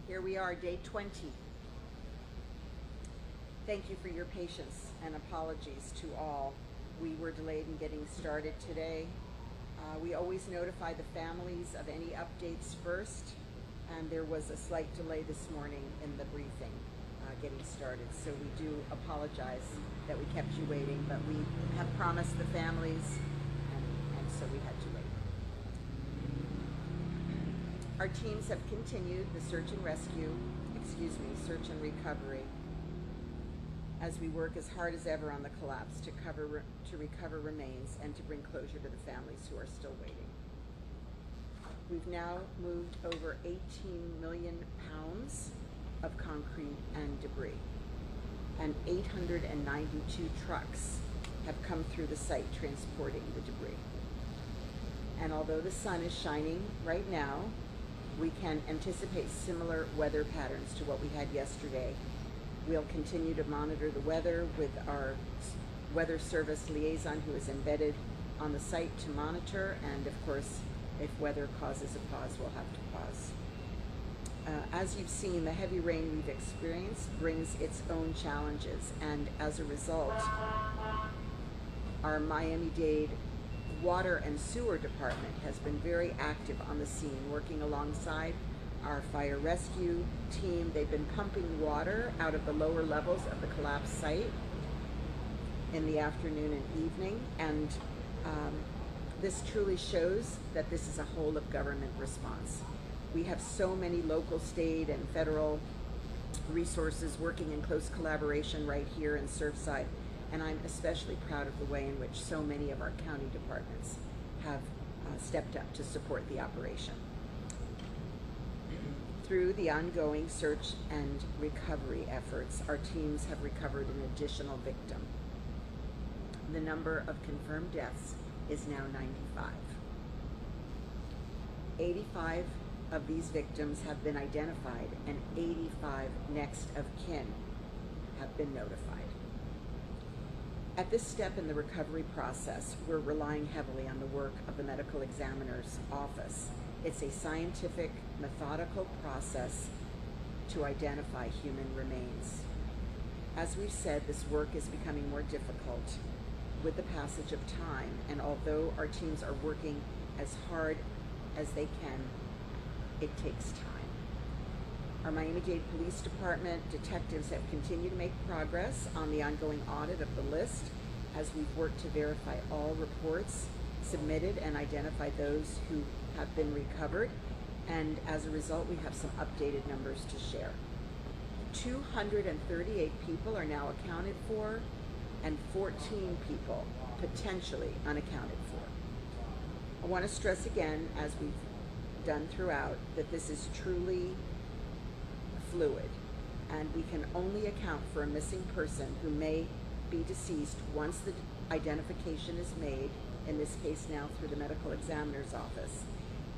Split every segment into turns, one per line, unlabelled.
Here we are, day 20. Thank you for your patience and apologies to all. We were delayed in getting started today. We always notify the families of any updates first, and there was a slight delay this morning in the briefing getting started. So we do apologize that we kept you waiting, but we have promised the families, and so we had to wait. Our teams have continued the search and recovery, as we work as hard as ever on the collapse to recover remains and to bring closure to the families who are still waiting. We've now moved over 18 million pounds of concrete and debris, and 892 trucks have come through the site transporting the debris. And although the sun is shining right now, we can anticipate similar weather patterns to what we had yesterday. We'll continue to monitor the weather with our weather service liaison who is embedded on the site to monitor, and of course, if weather causes a pause, we'll have to pause. As you've seen, the heavy rain we've experienced brings its own challenges, and as a result, our Miami-Dade Water and Sewer Department has been very active on the scene, working alongside our fire rescue team. They've been pumping water out of the lower levels of the collapsed site in the afternoon and evening, and this truly shows that this is a whole of government response. We have so many local, state, and federal resources working in close collaboration right here in Surfside, and I'm especially proud of the way in which so many of our county departments have stepped up to support the operation. Through the ongoing search and recovery efforts, our teams have recovered an additional victim. The number of confirmed deaths is now 95. 85 of these victims have been identified, and 85 next of kin have been notified. At this step in the recovery process, we're relying heavily on the work of the medical examiner's office. It's a scientific, methodical process to identify human remains. As we've said, this work is becoming more difficult with the passage of time, and although our teams are working as hard as they can, it takes time. Our Miami-Dade Police Department detectives have continued to make progress on the ongoing audit of the list as we've worked to verify all reports submitted and identify those who have been recovered, and as a result we have some updated numbers to share. 238 people are now accounted for, and 14 people potentially unaccounted for. I want to stress again, as we've done throughout, that this is truly fluid, and we can only account for a missing person who may be deceased once the identification is made, in this case now through the medical examiner's office.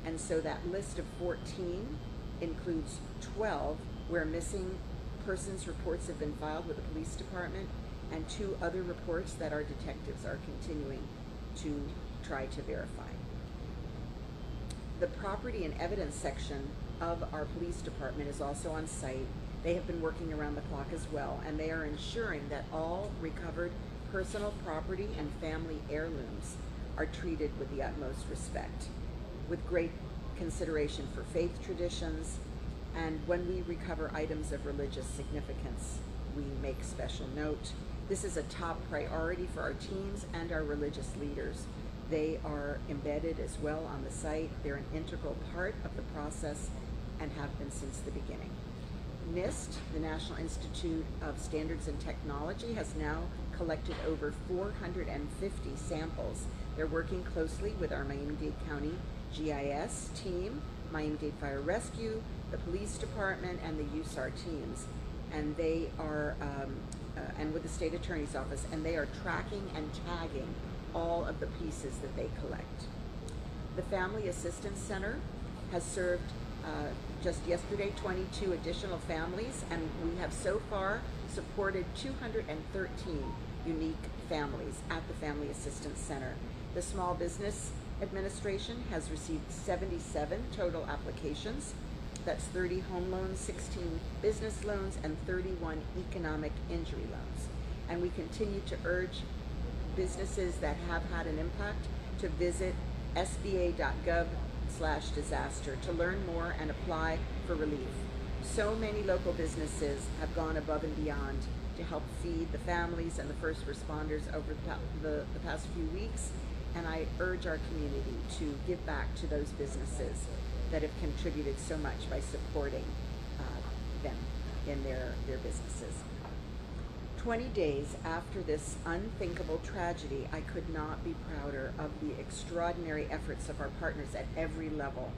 And so that list of 14 includes 12 where missing persons reports have been filed with the police department, and 2 other reports that our detectives are continuing to try to verify. The property and evidence section of our police department is also on site. They have been working around the clock as well, and they are ensuring that all recovered personal property and family heirlooms are treated with the utmost respect, with great consideration for faith traditions, and when we recover items of religious significance, we make special note. This is a top priority for our teams and our religious leaders. They are embedded as well on the site. They're an integral part of the process and have been since the beginning. NIST, the National Institute of Standards and Technology, has now collected over 450 samples. They're working closely with our Miami-Dade County GIS team, Miami-Dade Fire Rescue, the Police Department, and the USAR teams. And they are, and with the State Attorney's Office, and they are tracking and tagging all of the pieces that they collect. The Family Assistance Center has served just yesterday 22 additional families, and we have so far supported 213 unique families at the Family Assistance Center. The Small Business Administration has received 77 total applications. That's 30 home loans, 16 business loans, and 31 economic injury loans. And we continue to urge businesses that have had an impact to visit sba.gov/disaster to learn more and apply for relief. So many local businesses have gone above and beyond to help feed the families and the first responders over the past few weeks, and I urge our community to give back to those businesses that have contributed so much by supporting them in their businesses. 20 days after this unthinkable tragedy, I could not be prouder of the extraordinary efforts of our partners at every level.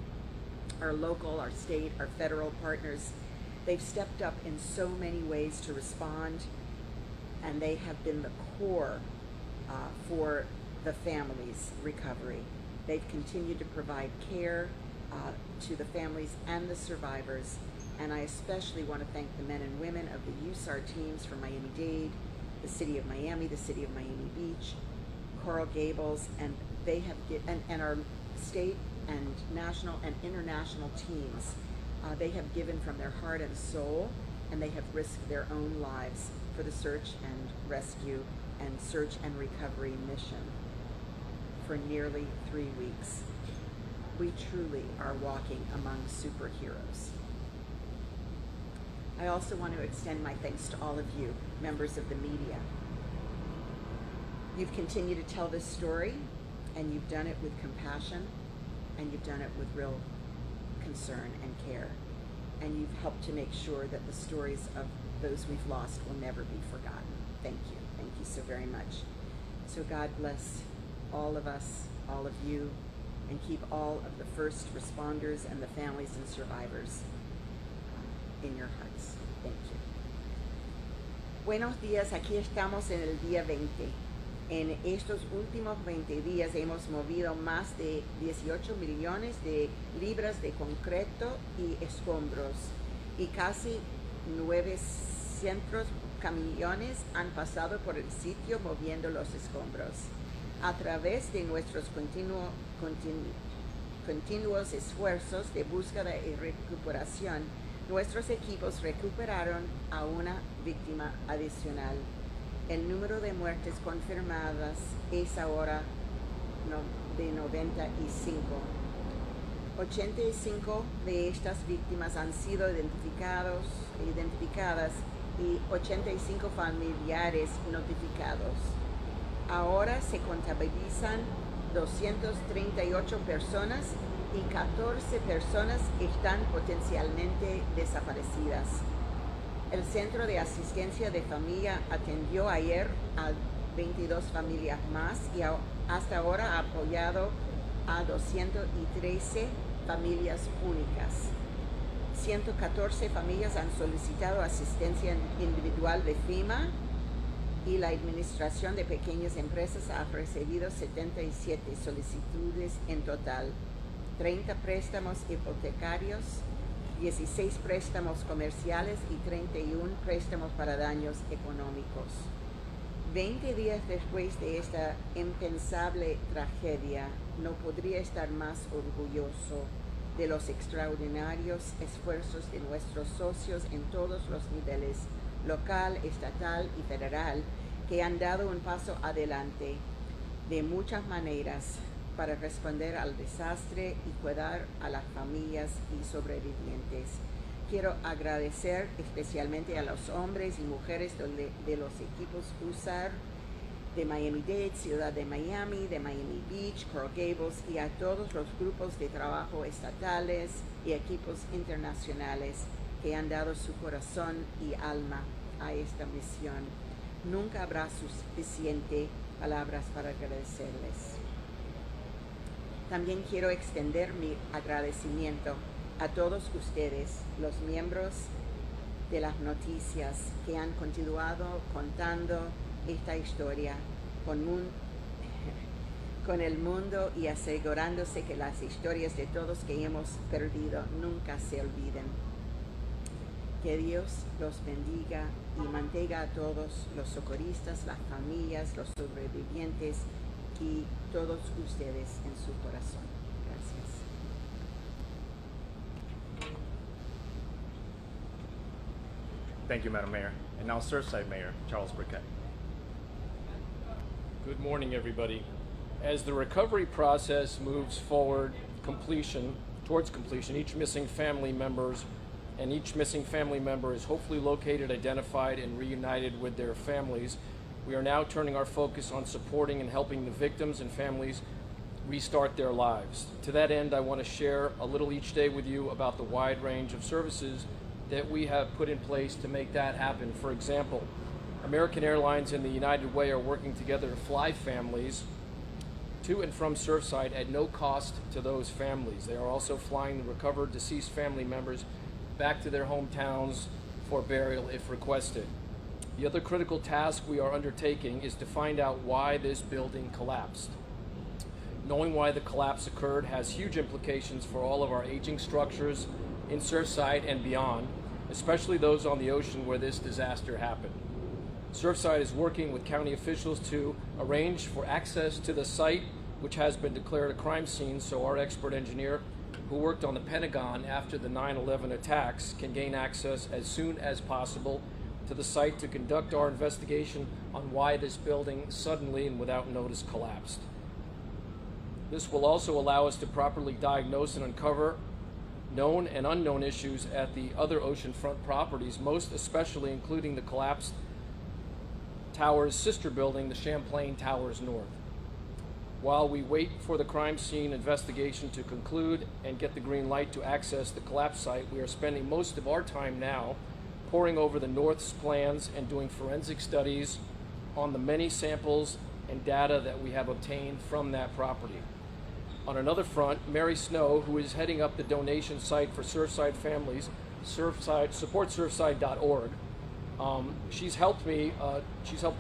Our local, our state, our federal partners, they've stepped up in so many ways to respond, and they have been the core for the family's recovery. They've continued to provide care to the families and the survivors, and I especially want to thank the men and women of the USAR teams from Miami-Dade, the City of Miami, the City of Miami Beach, Coral Gables, and they have and our state and national and international teams. They have given from their heart and soul, and they have risked their own lives for the search and rescue and search and recovery mission for nearly 3 weeks. We truly are walking among superheroes. I also want to extend my thanks to all of you, members of the media. You've continued to tell this story, and you've done it with compassion, and you've done it with real concern and care. And you've helped to make sure that the stories of those we've lost will never be forgotten. Thank you. Thank you so very much. So God bless all of us, all of you, and keep all of the first responders and the families and survivors in your hearts. Thank you.
Buenos días, aquí estamos en el día 20. En estos últimos 20 días hemos movido más de 18 millones de libras de concreto y escombros, y casi 900 camiones han pasado por el sitio moviendo los escombros. A través de nuestros continuos esfuerzos de búsqueda y recuperación, nuestros equipos recuperaron a una víctima adicional. El número de muertes confirmadas es ahora de 95. 85 de estas víctimas han sido identificadas y 85 familiares notificados. Ahora se contabilizan 238 personas y 14 personas están potencialmente desaparecidas. El Centro de Asistencia de Familia atendió ayer a 22 familias más y hasta ahora ha apoyado a 213 familias únicas. 114 familias han solicitado asistencia individual de FEMA, y la Administración de Pequeñas Empresas ha recibido 77 solicitudes en total, 30 préstamos hipotecarios, 16 préstamos comerciales y 31 préstamos para daños económicos. 20 días después de esta impensable tragedia, no podría estar más orgulloso de los extraordinarios esfuerzos de nuestros socios en todos los niveles, local, estatal y federal, que han dado un paso adelante de muchas maneras para responder al desastre y cuidar a las familias y sobrevivientes. Quiero agradecer especialmente a los hombres y mujeres de los equipos USAR de Miami-Dade, Ciudad de Miami, de Miami Beach, Coral Gables, y a todos los grupos de trabajo estatales y equipos internacionales que han dado su corazón y alma a esta misión. Nunca habrá suficiente palabras para agradecerles. También quiero extender mi agradecimiento a todos ustedes, los miembros de las noticias, que han continuado contando esta historia con el mundo y asegurándose que las historias de todos que hemos perdido nunca se olviden. Que Dios los bendiga y mantenga a todos los socorristas, las familias, los sobrevivientes y todos ustedes en su corazón. Gracias.
Thank you, Madam Mayor. And now Surfside Mayor, Charles Burkett.
Good morning, everybody. As the recovery process moves forward towards completion, each missing family member is hopefully located, identified, and reunited with their families. We are now turning our focus on supporting and helping the victims and families restart their lives. To that end, I want to share a little each day with you about the wide range of services that we have put in place to make that happen. For example, American Airlines and the United Way are working together to fly families to and from Surfside at no cost to those families. They are also flying the recovered deceased family members back to their hometowns for burial if requested. The other critical task we are undertaking is to find out why this building collapsed. Knowing why the collapse occurred has huge implications for all of our aging structures in Surfside and beyond, especially those on the ocean where this disaster happened. Surfside is working with county officials to arrange for access to the site, which has been declared a crime scene, so our expert engineer who worked on the Pentagon after the 9/11 attacks can gain access as soon as possible to the site to conduct our investigation on why this building suddenly and without notice collapsed. This will also allow us to properly diagnose and uncover known and unknown issues at the other oceanfront properties, most especially including the collapsed tower's sister building, the Champlain Towers North. While we wait for the crime scene investigation to conclude and get the green light to access the collapse site, we are spending most of our time now poring over the North's plans and doing forensic studies on the many samples and data that we have obtained from that property. On another front, Mary Snow, who is heading up the donation site for Surfside families, supportsurfside.org, she's helped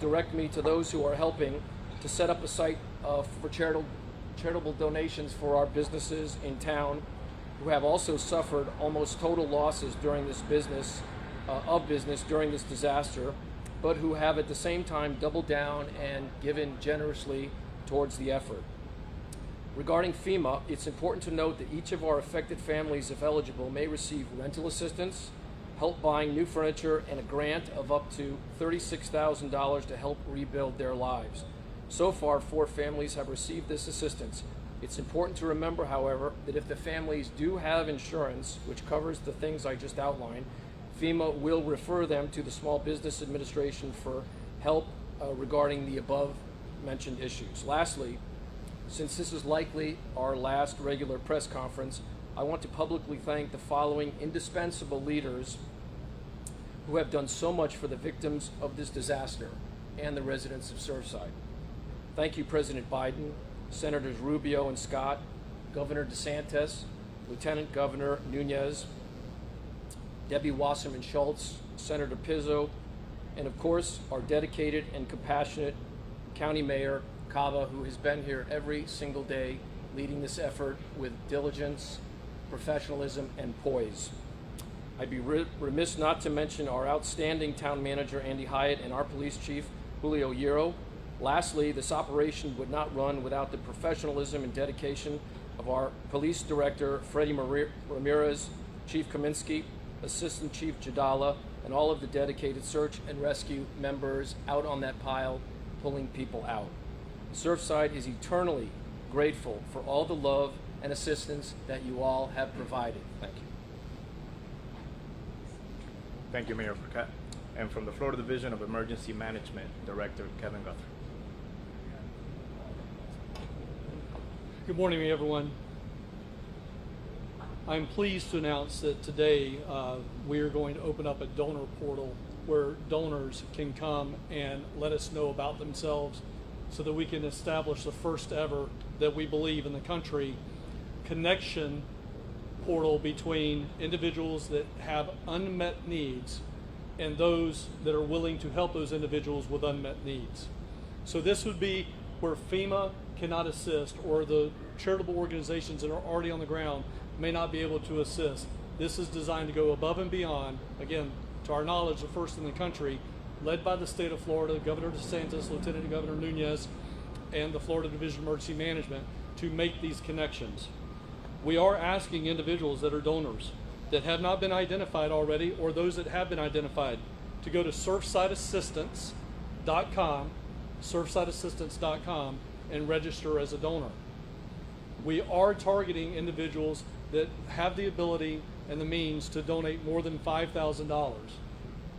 direct me to those who are helping to set up a site for charitable donations for our businesses in town who have also suffered almost total losses during this during this disaster, but who have at the same time doubled down and given generously towards the effort. Regarding FEMA, it's important to note that each of our affected families, if eligible, may receive rental assistance, help buying new furniture, and a grant of up to $36,000 to help rebuild their lives. So far, 4 families have received this assistance. It's important to remember, however, that if the families do have insurance, which covers the things I just outlined, FEMA will refer them to the Small Business Administration for help regarding the above mentioned issues. Lastly, since this is likely our last regular press conference, I want to publicly thank the following indispensable leaders who have done so much for the victims of this disaster and the residents of Surfside. Thank you, President Biden, Senators Rubio and Scott, Governor DeSantis, Lieutenant Governor Nunez, Debbie Wasserman Schultz, Senator Pizzo, and of course, our dedicated and compassionate County Mayor Cava, who has been here every single day leading this effort with diligence, professionalism, and poise. I'd be remiss not to mention our outstanding town manager, Andy Hyatt, and our police chief, Julio Hierro. Lastly, this operation would not run without the professionalism and dedication of our police director, Freddie Ramirez, Chief Kaminsky, Assistant Chief Jadala, and all of the dedicated search and rescue members out on that pile, pulling people out. Surfside is eternally grateful for all the love and assistance that you all have provided. Thank you.
Thank you, Mayor Burkett. And from the Florida Division of Emergency Management, Director Kevin Guthrie.
Good morning, everyone. I'm pleased to announce that today we are going to open up a donor portal where donors can come and let us know about themselves so that we can establish the first ever, that we believe in the country, connection portal between individuals that have unmet needs and those that are willing to help those individuals with unmet needs. So this would be where FEMA cannot assist, or the charitable organizations that are already on the ground may not be able to assist. This is designed to go above and beyond, again, to our knowledge, the first in the country, led by the state of Florida, Governor DeSantis, Lieutenant Governor Nunez, and the Florida Division of Emergency Management to make these connections. We are asking individuals that are donors that have not been identified already, or those that have been identified, to go to surfsideassistance.com, and register as a donor. We are targeting individuals that have the ability and the means to donate more than $5,000.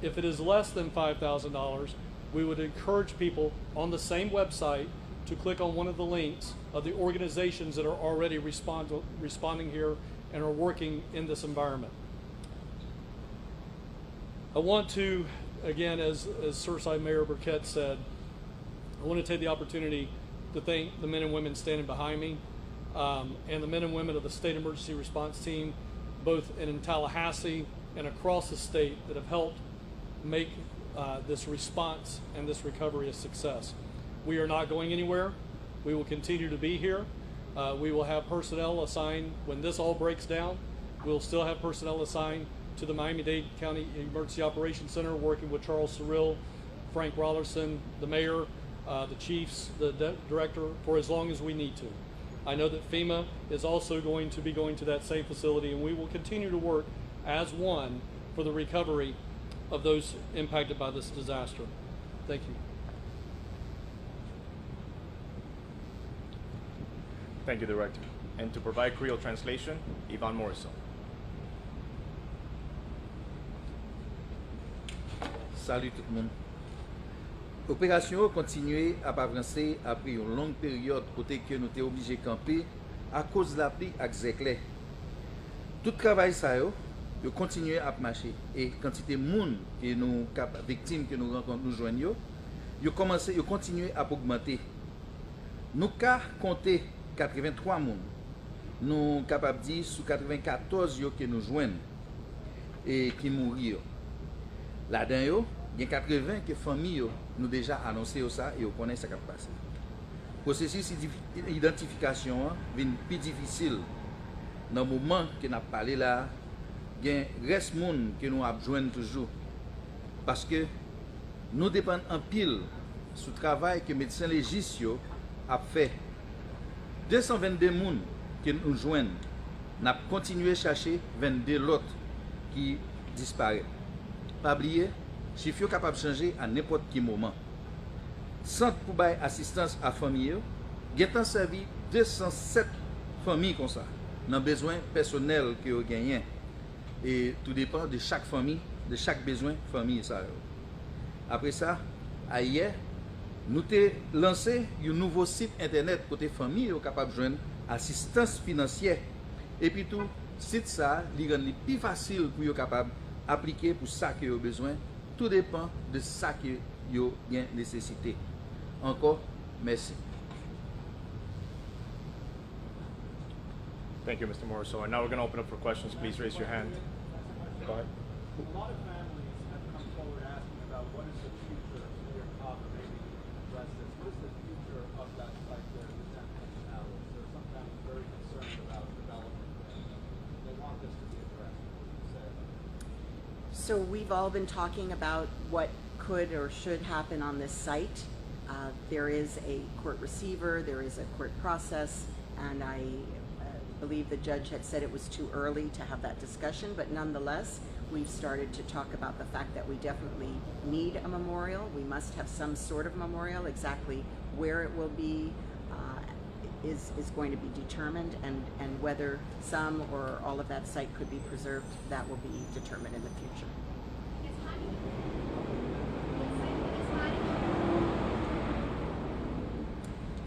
If it is less than $5,000, we would encourage people on the same website to click on one of the links of the organizations that are already responding here and are working in this environment. I want to, again, as Surfside Mayor Burkett said, I want to take the opportunity to thank the men and women standing behind me and the men and women of the State Emergency Response Team, both in Tallahassee and across the state, that have helped make this response and this recovery a success. We are not going anywhere. We will continue to be here. We will have personnel assigned when this all breaks down. We'll still have personnel assigned to the Miami-Dade County Emergency Operations Center, working with Charles Cyril, Frank Rollerson, the mayor, the chiefs, the director, for as long as we need to. I know that FEMA is also going to be going to that same facility, and we will continue to work as one for the recovery of those impacted by this disaster. Thank you.
Thank you, Director. And to provide Creole translation, Yvonne Morrison.
Salut tout le monde. Opération continue à avancer après une longue période côté que nous étions obligés de camper à cause de la pluie et zéclé. Tout travail ça yo continue à marcher et quantité de monde que nous victimes que nous rencontrons nous joignons yo continue à augmenter. Nous ca compter 83 monde. Nous capable dire sur 94 yo que nous joignent et qui mourir. Là-dedans, il y a 80 que familles nous déjà annoncé ça et on connaît ce qui va passer. Le processus d'identification est plus difficile. Dans le moment que nous avons parlé là, il y a un reste de monde que nous avons besoin toujours. Parce que nous dépendons en pile sur le travail que les médecins légistes ont fait. 222 personnes que nous joignons, nous avons continué à chercher 22 autres qui disparaissent. Pas oublier, chiffre capable de changer à n'importe quel moment. Centre pour bailler assistance à famille, il a servi 207 familles comme ça, dans besoin personnel que vous gagnez. Et tout dépend de chaque famille, de chaque besoin famille ça. Après ça, hier, nous avons lancé un nouveau site internet côté famille capable de joindre assistance financière. Et puis tout, site ça, il rend plus facile pour vous capable appliquer pour ça que vous avez besoin. Tout dépend de ça que vous avez nécessité. Encore, merci.
Thank you, Mr. Morrison. And now we're going to open up for questions. Please raise your hand. Go ahead.
A lot of families have come forward asking about what is the future of your copper, maybe address this. What is the future of that site there, the Champlain Towers? There are some families very concerned about development there. They want this to be addressed. What do you say?
So we've all been talking about what could or should happen on this site. There is a court receiver, there is a court process, and I believe the judge had said it was too early to have that discussion, but nonetheless, we've started to talk about the fact that we definitely need a memorial. We must have some sort of memorial. Exactly where it will be is going to be determined, and whether some or all of that site could be preserved, that will be determined in the future.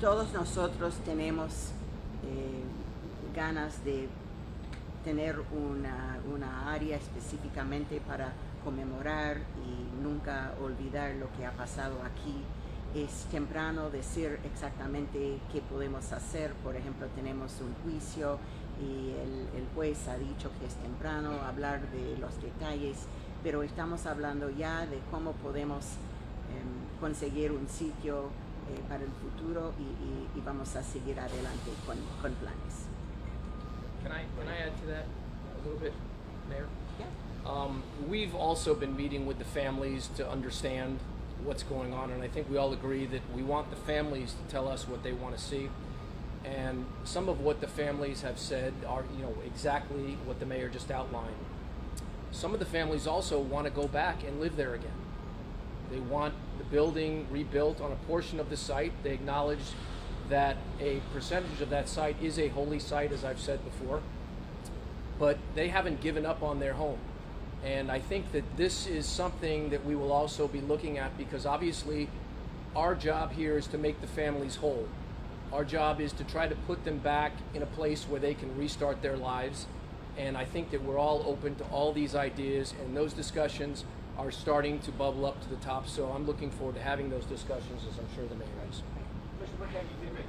Todos nosotros tenemos ganas de tener una área específicamente para conmemorar y nunca olvidar lo que ha pasado aquí. Es temprano decir exactamente qué podemos hacer. Por ejemplo, tenemos un juicio y el juez ha dicho que es temprano hablar de los detalles, pero estamos hablando ya de cómo podemos conseguir un sitio para el futuro y vamos a seguir adelante con planes.
Can I add to that a little bit, Mayor?
Yeah.
We've also been meeting with the families to understand what's going on, and I think we all agree that we want the families to tell us what they want to see. And some of what the families have said are, exactly what the mayor just outlined. Some of the families also want to go back and live there again. They want the building rebuilt on a portion of the site. They acknowledge that a percentage of that site is a holy site, as I've said before, but they haven't given up on their home. And I think that this is something that we will also be looking at, because obviously our job here is to make the families whole. Our job is to try to put them back in a place where they can restart their lives. And I think that we're all open to all these ideas, and those discussions are starting to bubble up to the top. So I'm looking forward to having those discussions, as I'm sure the mayor is.
Mr. McKenzie,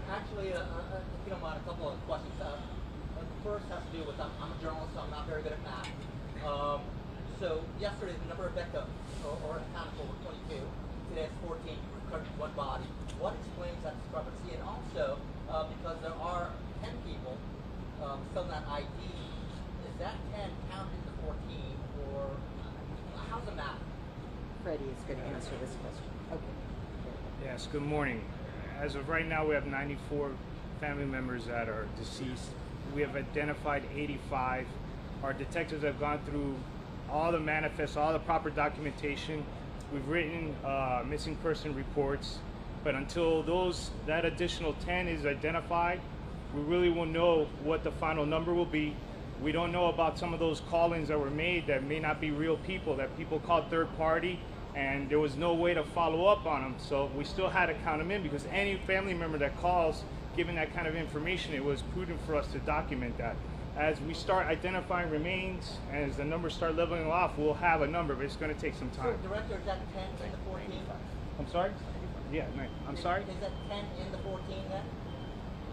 actually, if you don't mind, a couple of questions. The first has to do with, I'm a journalist, so I'm not very good at math. So yesterday, the number of victims, or accounted for, were 22. Today it's 14. You recovered one body. What explains that discrepancy? And also, because there are 10 people still not ID, is that 10 counted in the 14, or how's the math?
Freddie is going to answer this question. Okay.
Yes, good morning. As of right now, we have 94 family members that are deceased. We have identified 85. Our detectives have gone through all the manifests, all the proper documentation. We've written missing person reports, but until that additional 10 is identified, we really won't know what the final number will be. We don't know about some of those call-ins that were made that may not be real people, that people called third party, and there was no way to follow up on them. So we still had to count them in, because any family member that calls, given that kind of information, it was prudent for us to document that. As we start identifying remains, and as the numbers start leveling off, we'll have a number, but it's going to take some time.
So, Director, is that 10 in the 14?
I'm sorry? Yeah, I'm sorry?
Is that 10 in the 14 then?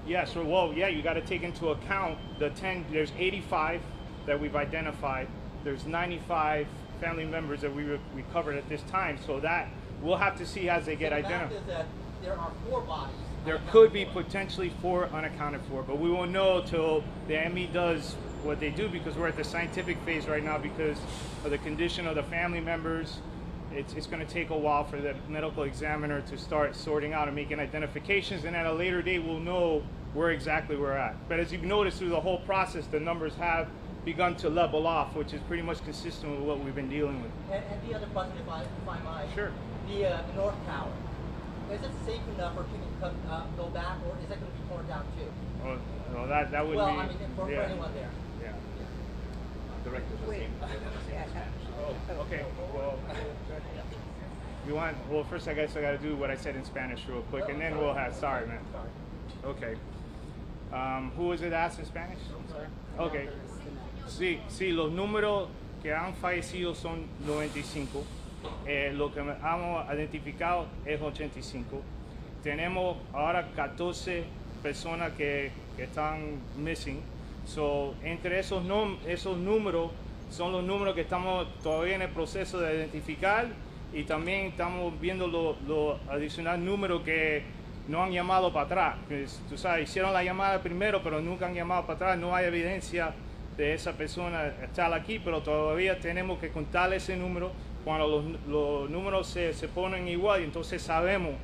Yeah, so, well, yeah, you got to take into account the 10, there's 85 that we've identified. There's 95 family members that we recovered at this time, so that we'll have to see as they get identified.
The fact is that there are 4 bodies.
There could be potentially 4 unaccounted for, but we won't know till the ME does what they do, because we're at the scientific phase right now because of the condition of the family members. It's going to take a while for the medical examiner to start sorting out and making identifications, and at a later date we'll know where exactly we're at. But as you've noticed through the whole process, the numbers have begun to level off, which is pretty much consistent with what we've been dealing with.
And the other question, if I might.
Sure.
The North Tower. Is it safe enough for people to go back, or is that going to be torn down too?
Well, that would
well,
be.
I mean, for anyone there.
Yeah.
Wait.
Oh, okay. Well, well, first I guess I got to do what I said in Spanish real quick, and then we'll have. Sorry, man. Okay. Who was it asked in Spanish? I'm sorry. Okay. Sí, los números que han fallecido son 95. Lo que hemos identificado es 85. Tenemos ahora 14 personas que están missing. So, entre esos números son los números que estamos todavía en el proceso de identificar, y también estamos viendo los adicionales números que no han llamado para atrás. Pues, tú sabes, hicieron la llamada primero, pero nunca han llamado para atrás. No hay evidencia de esa persona estar aquí, pero todavía tenemos que contar ese número. Cuando los números se ponen igual, y entonces sabemos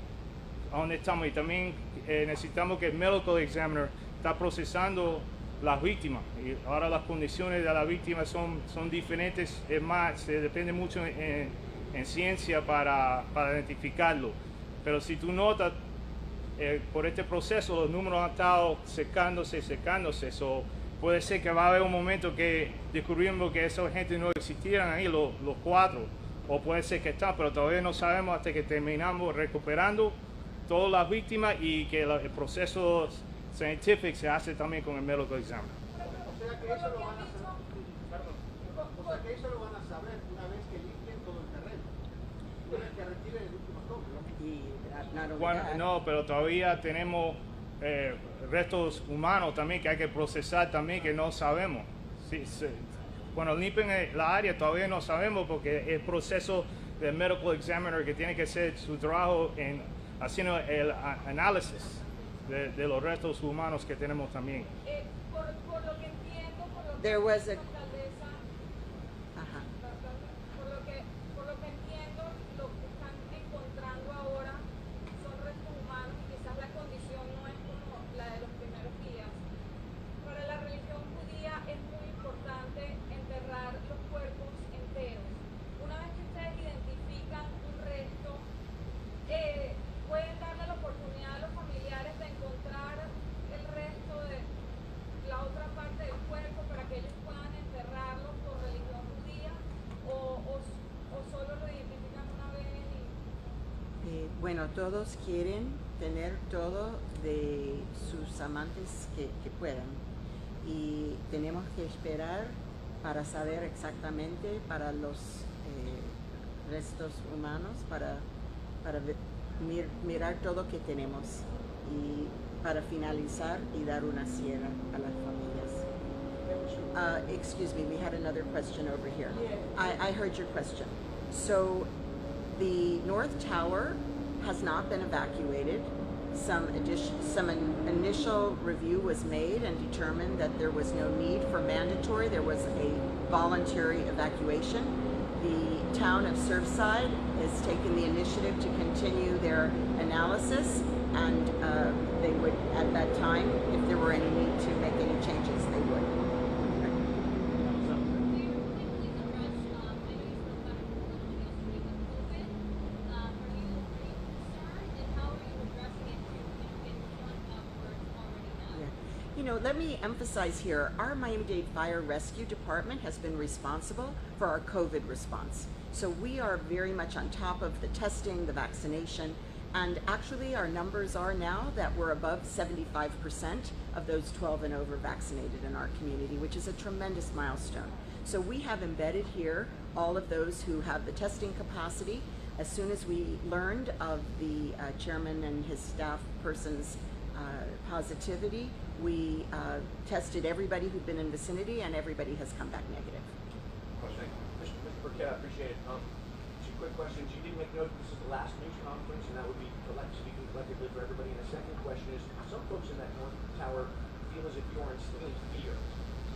a dónde estamos. Y también necesitamos que el medical examiner está procesando las víctimas. Y ahora las condiciones de las víctimas son diferentes. Es más, se depende mucho en ciencia para identificarlo. Pero si tú notas, por este proceso los números han estado secándose. So, puede ser que va a haber un momento que descubrimos que esa gente no existieran ahí, los 4. O puede ser que están, pero todavía no sabemos hasta que terminamos recuperando todas las víctimas, y que el proceso científico se hace también con el medical examiner.
O sea que eso lo van a saber. O sea que eso lo van a saber una vez que limpien todo el terreno. Una vez que retiren el último toque, ¿no?
Y not only
Bueno,
that,
no, pero todavía tenemos restos humanos también que hay que procesar también, que no sabemos. Cuando limpian la área todavía no sabemos, porque el proceso del medical examiner que tiene que hacer su trabajo haciendo el análisis de los restos humanos que tenemos también.
Por lo que entiendo,
There was a-
alcaldesa,
Ajá.
por lo que entiendo, lo que están encontrando ahora son restos humanos, y quizás la condición no es como la de los primeros días. Para la religión judía es muy importante enterrar los cuerpos enteros. Una vez que ustedes identifican un
Bueno, todos quieren tener todo de sus amantes que puedan. Y tenemos que esperar para saber exactamente para los restos humanos, para mirar todo que tenemos y para finalizar y dar una cierre a las familias. Excuse me, we had another question over here. I heard your question. So the North Tower has not been evacuated. Some initial review was made and determined that there was no need for mandatory. There was a voluntary evacuation. The town of Surfside has taken the initiative to continue their analysis, and they would, at that time, if there were any need to make any changes, they would. You know, let me emphasize here, our Miami-Dade Fire Rescue Department has been responsible for our COVID response. So we are very much on top of the testing, the vaccination, and actually our numbers are now that we're above 75% of those 12 and over vaccinated in our community, which is a tremendous milestone. So we have embedded here all of those who have the testing capacity. As soon as we learned of the chairman and his staff person's positivity, we tested everybody who'd been in vicinity, and everybody has come back negative.
Question. Mr. Burkett, I appreciate it. Two quick questions. You did make note this is the last news conference, and that would be speaking collectively for everybody. And the second question is, some folks in that North Tower feel as if you are instilling fear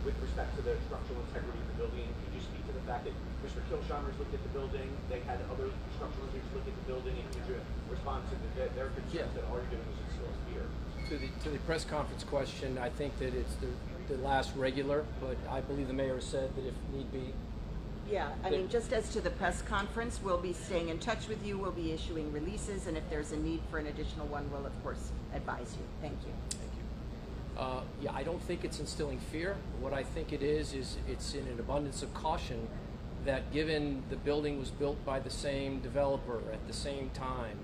with respect to the structural integrity of the building. Could you speak to the fact that Mr. Kilsheimer's looked at the building, they had other structural engineers look at the building, and could you respond to their concerns that all you're doing is instilling fear?
To the press conference question, I think that it's the last regular, but I believe the mayor said that if need be.
Yeah, I mean, just as to the press conference, we'll be staying in touch with you, we'll be issuing releases, and if there's a need for an additional one, we'll of course advise you. Thank you.
Thank you. Yeah, I don't think it's instilling fear. What I think it is it's in an abundance of caution that given the building was built by the same developer at the same time,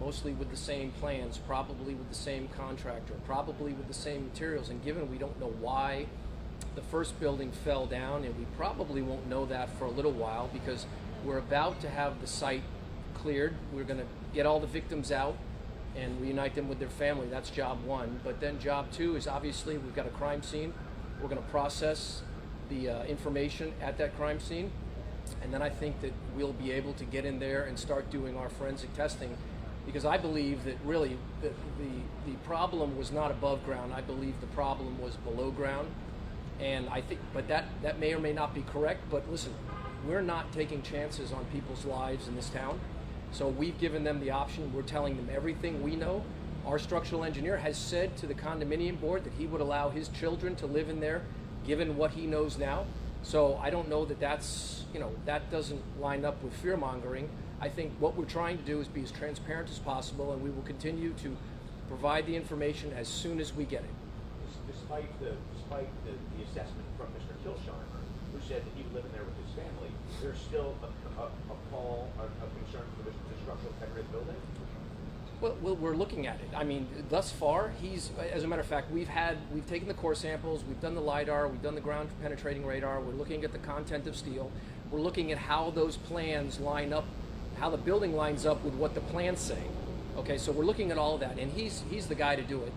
mostly with the same plans, probably with the same contractor, probably with the same materials, and given we don't know why the first building fell down, and we probably won't know that for a little while because we're about to have the site cleared. We're going to get all the victims out and reunite them with their family. That's job one. But then job two is obviously we've got a crime scene. We're going to process the information at that crime scene, and then I think that we'll be able to get in there and start doing our forensic testing. Because I believe that really the problem was not above ground. I believe the problem was below ground. And I think, but that may or may not be correct. But listen, we're not taking chances on people's lives in this town. So we've given them the option. We're telling them everything we know. Our structural engineer has said to the condominium board that he would allow his children to live in there, given what he knows now. So I don't know that that doesn't line up with fear mongering. I think what we're trying to do is be as transparent as possible, and we will continue to provide the information as soon as we get it.
Despite the assessment from Mr. Kilsheimer, who said that he would live in there with his family, there's still a call, a concern for the structural integrity of the building?
Well, we're looking at it. I mean, thus far, as a matter of fact, we've taken the core samples, we've done the LiDAR, we've done the ground penetrating radar, we're looking at the content of steel, we're looking at how those plans line up, how the building lines up with what the plans say. Okay, so we're looking at all of that, and he's the guy to do it.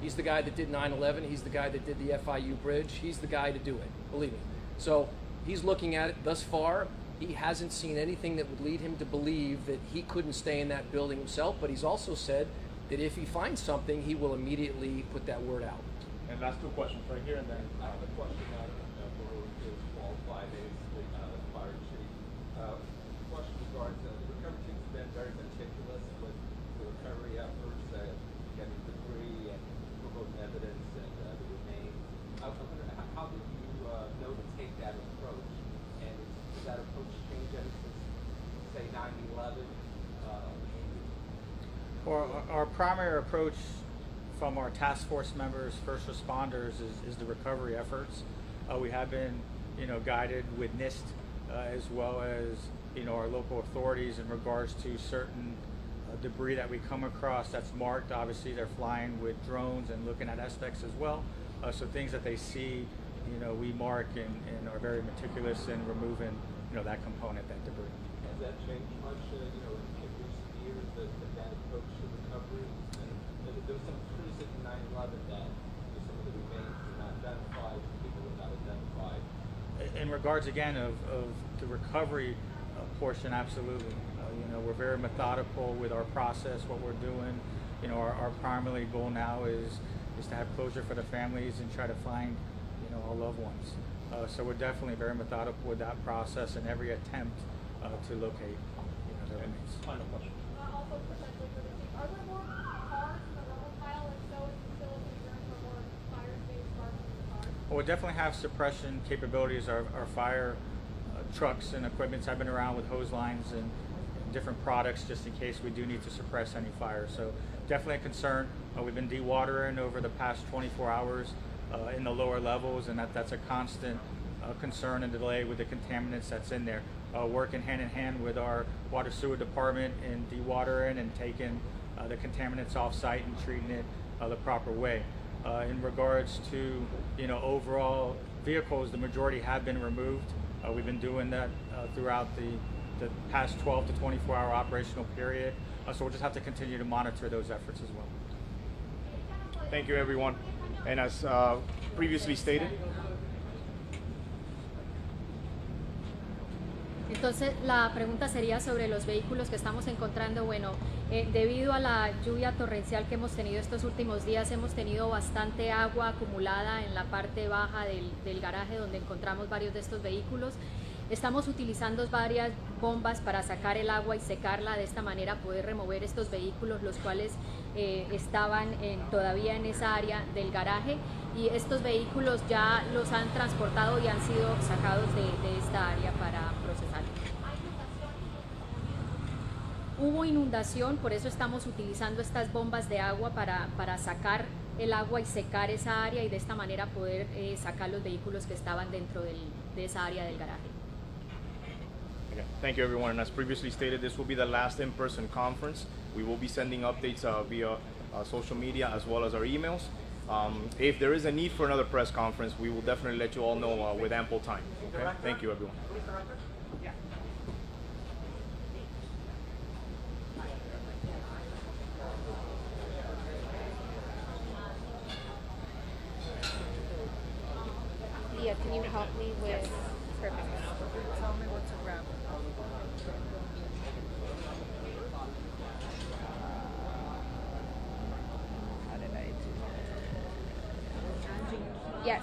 He's the guy that did 9/11, he's the guy that did the FIU bridge, he's the guy to do it, believe me. So he's looking at it. Thus far, he hasn't seen anything that would lead him to believe that he couldn't stay in that building himself, but he's also said that if he finds something, he will immediately put that word out.
And last two questions right here, and then
I have a question on is qualified as the fire chief. Question regards the recovery team's been very meticulous with the recovery efforts, getting debris and removing evidence and the remains. I wonder, how did you know to take that approach? And does that approach change ever since, say, 9/11?
Our primary approach from our task force members, first responders, is the recovery efforts. We have been, guided with NIST as well as, our local authorities in regards to certain debris that we come across that's marked. Obviously, they're flying with drones and looking at aspects as well. So things that they see, we mark and are very meticulous in removing, that component, that debris.
Has that changed much, in recent years, that approach to recovery? And there was some criticism 9/11 that some of the remains were not identified, people were not identified.
In regards again of the recovery portion, absolutely. We're very methodical with our process, what we're doing. Our primary goal now is to have closure for the families and try to find, our loved ones. So we're definitely very methodical with that process and every attempt to locate, the remains.
Final question.
Also potentially for the chief, are there more cars in the rubble pile? If so, is the facility concerned for more fire escape cars in the cars?
Well, we definitely have suppression capabilities. Our fire trucks and equipments have been around with hose lines and different products just in case we do need to suppress any fire. So definitely a concern. We've been dewatering over the past 24 hours in the lower levels, and that's a constant concern and delay with the contaminants that's in there. Working hand in hand with our water sewer department in dewatering and taking the contaminants off site and treating it the proper way. In regards to overall vehicles, the majority have been removed. We've been doing that throughout the past 12 to 24-hour operational period. So we'll just have to continue to monitor those efforts as well.
Thank you, everyone. And as previously stated,
Entonces la pregunta sería sobre los vehículos que estamos encontrando. Bueno, debido a la lluvia torrencial que hemos tenido estos últimos días, hemos tenido bastante agua acumulada en la parte baja del garaje donde encontramos varios de estos vehículos. Estamos utilizando varias bombas para sacar el agua y secarla, de esta manera poder remover estos vehículos, los cuales estaban todavía en esa área del garaje, y estos vehículos ya los han transportado y han sido sacados de esta área para procesarlos. Hubo inundación, por eso estamos utilizando estas bombas de agua para sacar el agua y secar esa área, y de esta manera poder sacar los vehículos que estaban dentro de esa área del garaje.
again, thank you, everyone. And as previously stated, this will be the last in-person conference. We will be sending updates via social media as well as our emails. If there is a need for another press conference, we will definitely let you all know with ample time. Okay? Thank you, everyone.
Leah, can you help me with? Perfect.
Tell me what to grab. How did I do that?
Yes.